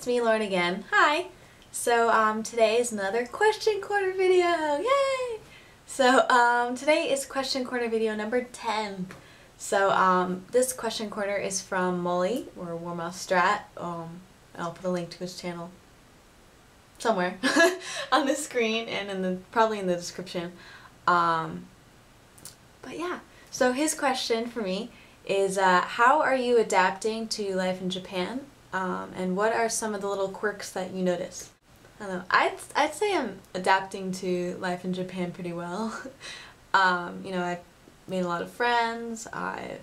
it's me, Lauren again. Hi! So today is another question corner video! Yay! So today is question corner video number 10. So this question corner is from Molly, or WarmothStrat. I'll put a link to his channel somewhere on the screen and probably in the description. But yeah, so his question for me is how are you adapting to life in Japan? And what are some of the little quirks that you notice? I don't know. I'd say I'm adapting to life in Japan pretty well. You know, I've made a lot of friends. I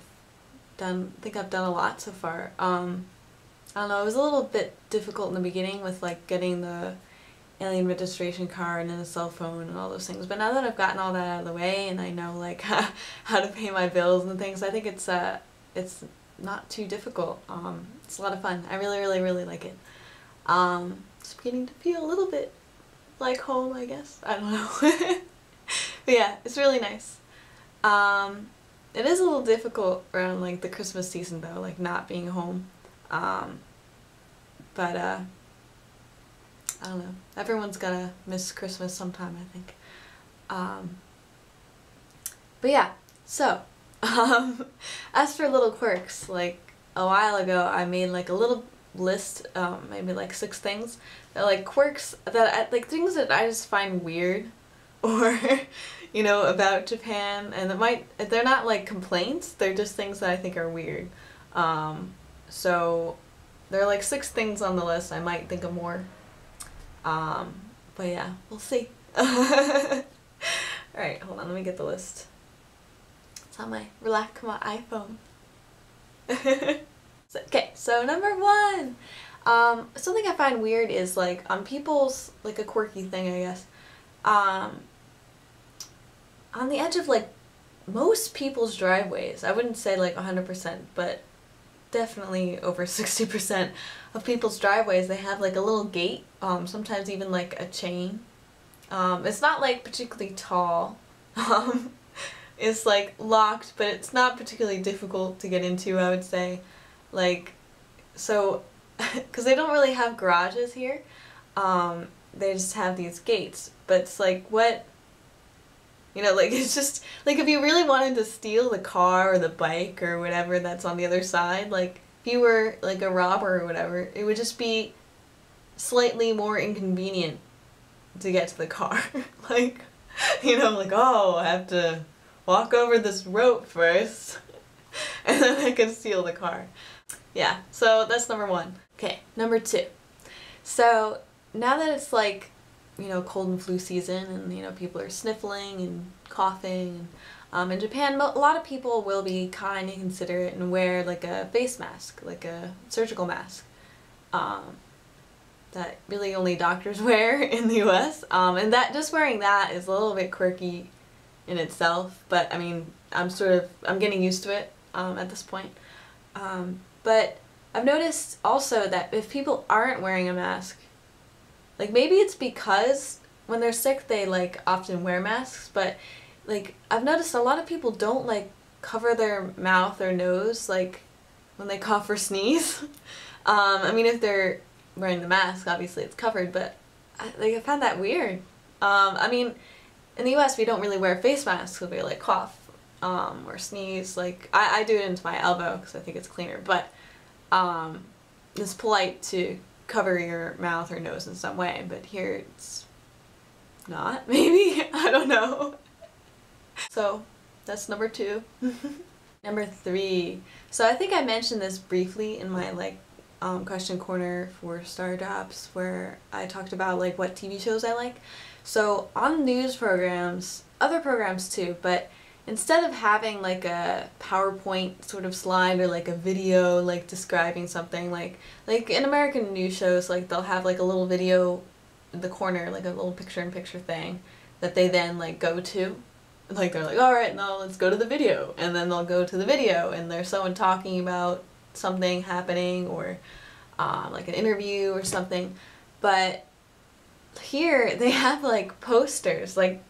think I've done a lot so far. I don't know. It was a little bit difficult in the beginning with like getting the alien registration card and a cell phone and all those things. But now that I've gotten all that out of the way and I know like how to pay my bills and things, I think it's not too difficult. It's a lot of fun. I really like it. It's beginning to feel a little bit like home, I guess. I don't know. But yeah, it's really nice. It is a little difficult around like the Christmas season though, like not being home. But I don't know. Everyone's gonna miss Christmas sometime, I think. But yeah, so as for little quirks, like a while ago I made like a little list, maybe like 6 things that like quirks that like things that I just find weird or you know about Japan, and they're not like complaints, they're just things that I think are weird. So there are like 6 things on the list. I might think of more. But yeah, we'll see. Alright, hold on, let me get the list. It's on my iPhone. Okay, so number 1! Something I find weird is like on people's, like a quirky thing I guess, on the edge of like most people's driveways, I wouldn't say like 100%, but definitely over 60% of people's driveways, they have like a little gate, sometimes even like a chain. It's not like particularly tall. It's like locked, but it's not particularly difficult to get into, I would say. Like, so, because they don't really have garages here, they just have these gates, but it's like, what, you know, like, it's just, like, if you really wanted to steal the car or the bike or whatever that's on the other side, like, if you were, like, a robber or whatever, it would just be slightly more inconvenient to get to the car. Like, you know, like, oh, I have to walk over this rope first, and then I can steal the car. Yeah, so that's number 1. Okay, number 2. So, now that it's like, you know, cold and flu season and, you know, people are sniffling and coughing, in Japan a lot of people will be kind and considerate and wear like a face mask, like a surgical mask, that really only doctors wear in the US, and that just wearing that is a little bit quirky in itself, but I mean, I'm getting used to it at this point. But I've noticed also that if people aren't wearing a mask, like maybe it's because when they're sick they like often wear masks, but like I've noticed a lot of people don't like cover their mouth or nose like when they cough or sneeze. I mean, if they're wearing the mask, obviously it's covered, but I found that weird. I mean, in the US we don't really wear face masks if we like cough or sneeze. Like I do it into my elbow because I think it's cleaner, but it's polite to cover your mouth or nose in some way, but here it's not, maybe? I don't know. So that's number 2. Number 3. So I think I mentioned this briefly in my like question corner for Star Drops, where I talked about like what TV shows I like. So on news programs, other programs too, but instead of having like a PowerPoint sort of slide or like a video like describing something, like in American news shows, like they'll have like a little video in the corner, like a little picture-in-picture thing that they then like go to. Like they're like, alright, now let's go to the video, and then they'll go to the video and there's someone talking about something happening or like an interview or something. But here they have like posters, like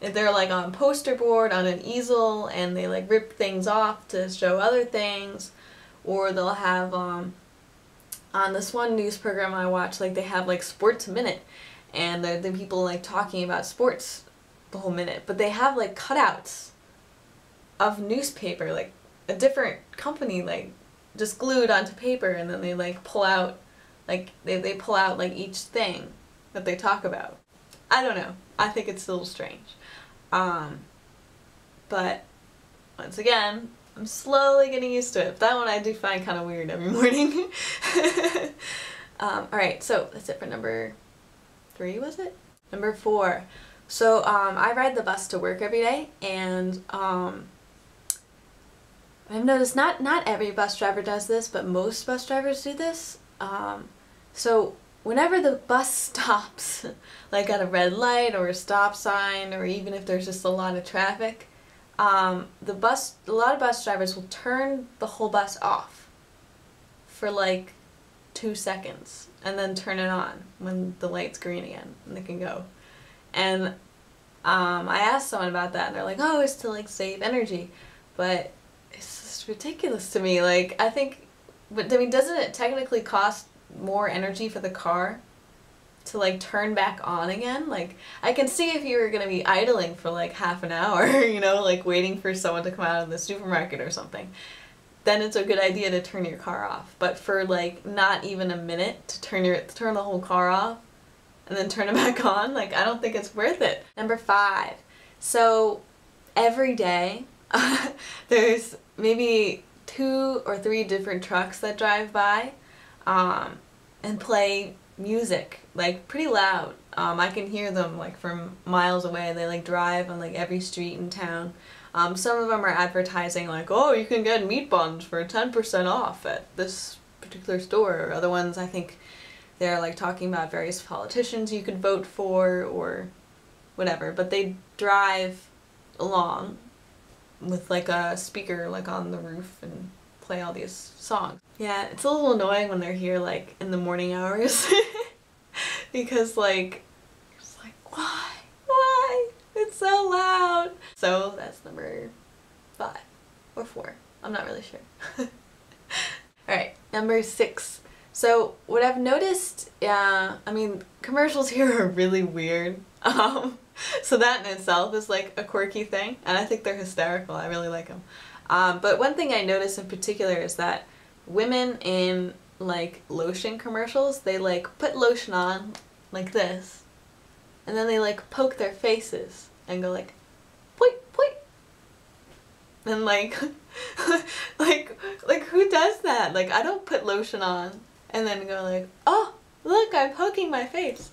they're like on poster board on an easel, and they like rip things off to show other things, or they'll have on this one news program I watch, like they have like Sports Minute, and the people like talking about sports the whole minute, but they have like cutouts of newspaper, like a different company, like just glued onto paper, and then they like pull out, like they pull out like each thing that they talk about. I don't know. I think it's a little strange. But once again, I'm slowly getting used to it. That one I do find kind of weird every morning. Alright, so that's it for number 3, was it? Number 4. So I ride the bus to work every day, and I've noticed not every bus driver does this, but most bus drivers do this. So whenever the bus stops, like at a red light or a stop sign, or even if there's just a lot of traffic, a lot of bus drivers will turn the whole bus off for like 2 seconds and then turn it on when the light's green again and they can go. And I asked someone about that, and they're like, oh, it's to like save energy, but it's just ridiculous to me. Like, I think, but I mean, doesn't it technically cost more energy for the car to like turn back on again? Like, I can see if you were gonna be idling for like half an hour, you know, like waiting for someone to come out of the supermarket or something, then it's a good idea to turn your car off. But for like not even a minute to turn the whole car off and then turn it back on, like, I don't think it's worth it. Number 5. So every day there's maybe 2 or 3 different trucks that drive by and play music, like pretty loud. I can hear them like from miles away. They like drive on like every street in town. Some of them are advertising like, oh, you can get meat buns for 10% off at this particular store. Or other ones, I think they're like talking about various politicians you could vote for or whatever. But they drive along with like a speaker like on the roof and play all these songs. Yeah, it's a little annoying when they're here like in the morning hours because like, it's like, why? It's so loud. So that's number 5 or 4. I'm not really sure. Alright, number 6. So what I've noticed, I mean, commercials here are really weird. So that in itself is like a quirky thing, and I think they're hysterical. I really like them. But one thing I notice in particular is that women in like lotion commercials, they like put lotion on like this, and then they like poke their faces and go like, poit, poit. And like, like who does that? Like, I don't put lotion on and then go like, oh, look, I'm poking my face.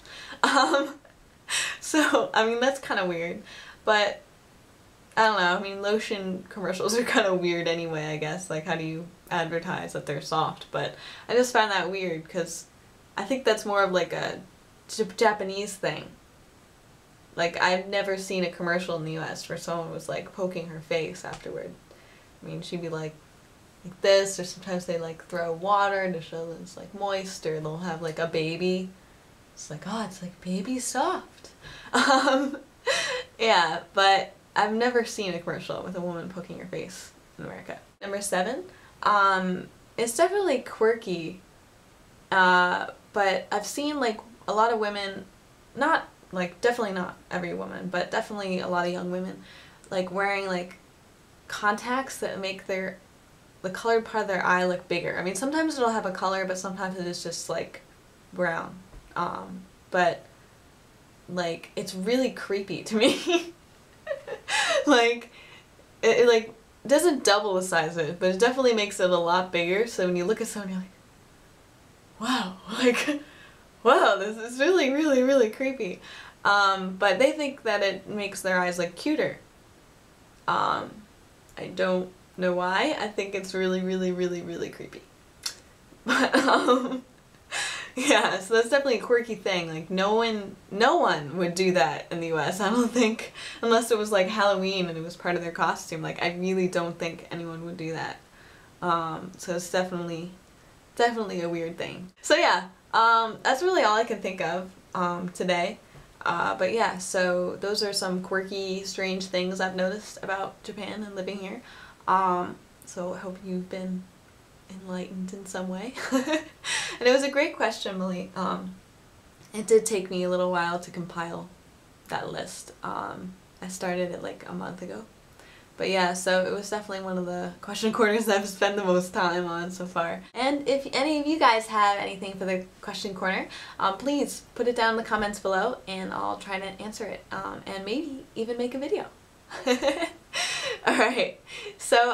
So, I mean, that's kind of weird, but I don't know, I mean, lotion commercials are kind of weird anyway, I guess. Like, how do you advertise that they're soft? But I just find that weird because I think that's more of like a Japanese thing. Like, I've never seen a commercial in the US where someone was like poking her face afterward. I mean, she'd be like this, or sometimes they like throw water to show that it's like moist, or they'll have like a baby. It's like, oh, it's like baby soft. Yeah, but I've never seen a commercial with a woman poking her face in America. Number 7, it's definitely quirky, but I've seen like a lot of women, not like, definitely not every woman, but definitely a lot of young women, like wearing like contacts that make the colored part of their eye look bigger. I mean, sometimes it'll have a color, but sometimes it is just like brown. But like, it's really creepy to me. Like, it like doesn't double the size of it, but it definitely makes it a lot bigger. So when you look at someone, you're like, wow, like, wow, this is really, really, really creepy. But they think that it makes their eyes like cuter. I don't know why. I think it's really, really, really, really creepy. But yeah, so that's definitely a quirky thing. Like, no one would do that in the US, I don't think, unless it was like Halloween and it was part of their costume. Like, I really don't think anyone would do that. So it's definitely a weird thing. So yeah, that's really all I can think of today. But yeah, so those are some quirky, strange things I've noticed about Japan and living here. So I hope you've been enlightened in some way. And it was a great question, Malik. It did take me a little while to compile that list. I started it like a month ago. But yeah, so it was definitely one of the question corners I've spent the most time on so far. And if any of you guys have anything for the question corner, please put it down in the comments below and I'll try to answer it. And maybe even make a video. Alright, so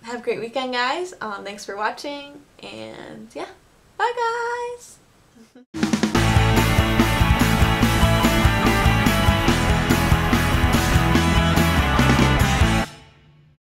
have a great weekend, guys. Thanks for watching, and yeah, bye guys!